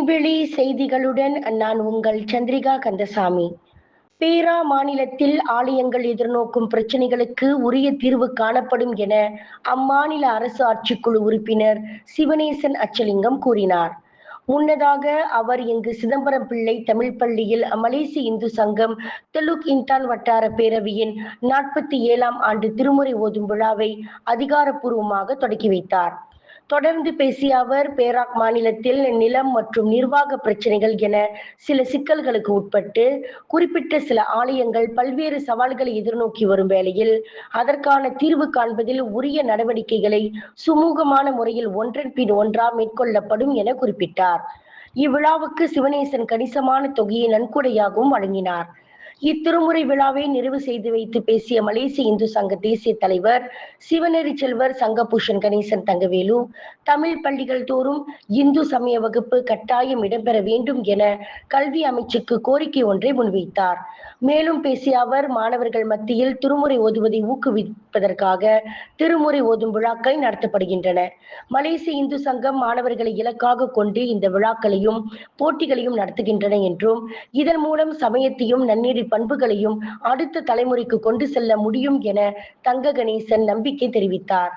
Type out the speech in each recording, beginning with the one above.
விண்வெளி செய்திகளுடன் நான் உங்கள் சந்திரிகா கந்தசாமி. பேரா மாநிலத்தில் ஆலயங்கள் எதிர்நோக்கும் பிரச்சினைகளுக்கு உரிய தீர்வு காணப்படும் என அம்மாநில அரசு ஆட்சிக்குழு உறுப்பினர் சிவனேசன் அச்சலிங்கம் கூறினார். முன்னதாக அவர் இங்கு சிதம்பரம் பிள்ளை தமிழ் பள்ளியில் மலேசிய இந்து சங்கம் தெலுக் இந்தான் வட்டார பேரவையின் 47ஆம் ஆண்டு திருமுறை ஓதும் விழாவை அதிகாரப்பூர்வமாக தொடக்கி வைத்தார். தொடர்ந்து பேசிய அவர், பேராக் மாநிலத்தில் நிலம் மற்றும் நிர்வாக பிரச்சினைகள் என சில சிக்கல்களுக்கு உட்பட்டு குறிப்பிட்ட சில ஆலயங்கள் பல்வேறு சவால்களை எதிர்நோக்கி வரும் வேளையில் அதற்கான தீர்வு காண்பதில் உரிய நடவடிக்கைகளை சுமூகமான முறையில் ஒன்றன் பின் ஒன்றா மேற்கொள்ளப்படும் என குறிப்பிட்டார். இவ்விழாவுக்கு சிவனேசன் கணிசமான தொகையை நன்கொடையாகவும் வழங்கினார். இத்திருமுறை விழாவை நிறைவு செய்து வைத்து பேசிய மலேசிய இந்து சங்க தேசிய தலைவர் சிவநெறி செல்வர் சங்கபூஷன் கணேசன் தங்கவேலு, தமிழ் பள்ளிகள் தோறும் இந்து சமய வகுப்பு கட்டாயம் இடம்பெற வேண்டும் என கல்வி அமைச்சுக்கு கோரிக்கை ஒன்றை முன்வைத்தார். மேலும் பேசிய அவர், மாணவர்கள் மத்தியில் திருமுறை ஓதுவதை ஊக்குவிப்பதற்காக திருமுறை ஓதும் விழாக்கள் நடத்தப்படுகின்றன. மலேசிய இந்து சங்கம் மாணவர்களை இலக்காக கொண்டு இந்த விழாக்களையும் போட்டிகளையும் நடத்துகின்றன என்றும், இதன் மூலம் சமயத்தையும் நன்னெறி பண்புகளையும் அடுத்த தலைமுறைக்கு கொண்டு செல்ல முடியும் என தங்க கணேசன் நம்பிக்கை தெரிவித்தார்.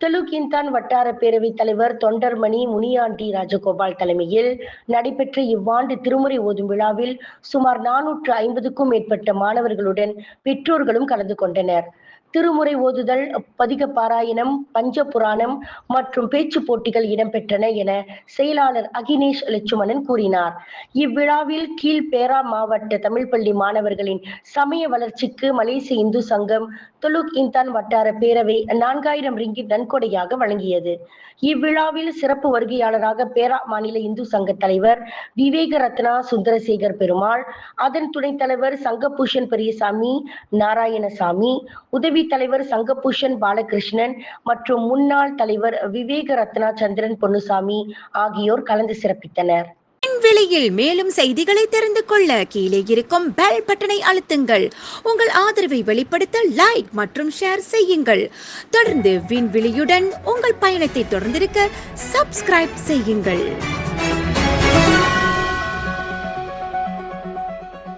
தெலுக் இந்தான் வட்டார பேரவைத் தலைவர் தொண்டர்மணி முனியாண்டி ராஜகோபால் தலைமையில் நடைபெற்ற இவ்வாண்டு திருமுறை ஓதும் விழாவில் சுமார் 450க்கும் மேற்பட்ட மாணவர்களுடன் பெற்றோர்களும் கலந்து கொண்டனர். திருமுறை ஓதுதல், பதிக பாராயணம், பஞ்ச புராணம் மற்றும் பேச்சு போட்டிகள் இடம்பெற்றன என செயலாளர் அகினேஷ் லட்சுமணன் கூறினார். இவ்விழாவில் கீழ் பேரா மாவட்ட தமிழ் பள்ளி மாணவர்களின் சமய வளர்ச்சிக்கு மலேசிய இந்து சங்கம் தெலுக் இந்தான் வட்டார பேரவை 4000 ரிங்கிட் நன்கொடையாக வழங்கியது. இவ்விழாவில் சிறப்பு வருகையாளராக பேரா மாநில இந்து சங்க தலைவர் விவேக ரத்னா சுந்தரசேகர் பெருமாள், அதன் துணைத் தலைவர் சங்கபூஷன் பெரியசாமி நாராயணசாமி, உதவி தலைவர் சங்கபூஷன் பாலகிருஷ்ணன் மற்றும் முன்னாள் தலைவர் விவேக ரத்னா சந்திரன் பொன்னுசாமி ஆகியோர் கலந்து சிறப்பித்தனர். விண்வெளியில் மேலும் செய்திகளை தெரிந்து கொள்ள கீழே இருக்கும் பெல் பட்டனை அழுத்துங்கள். உங்கள் ஆதரவை வெளிப்படுத்த லைக் மற்றும் ஷேர் செய்யுங்கள். தொடர்ந்து விண்வெளியுடன் உங்கள் பயணத்தை தொடர்ந்திருக்க சப்ஸ்கிரைப் செய்யுங்கள்.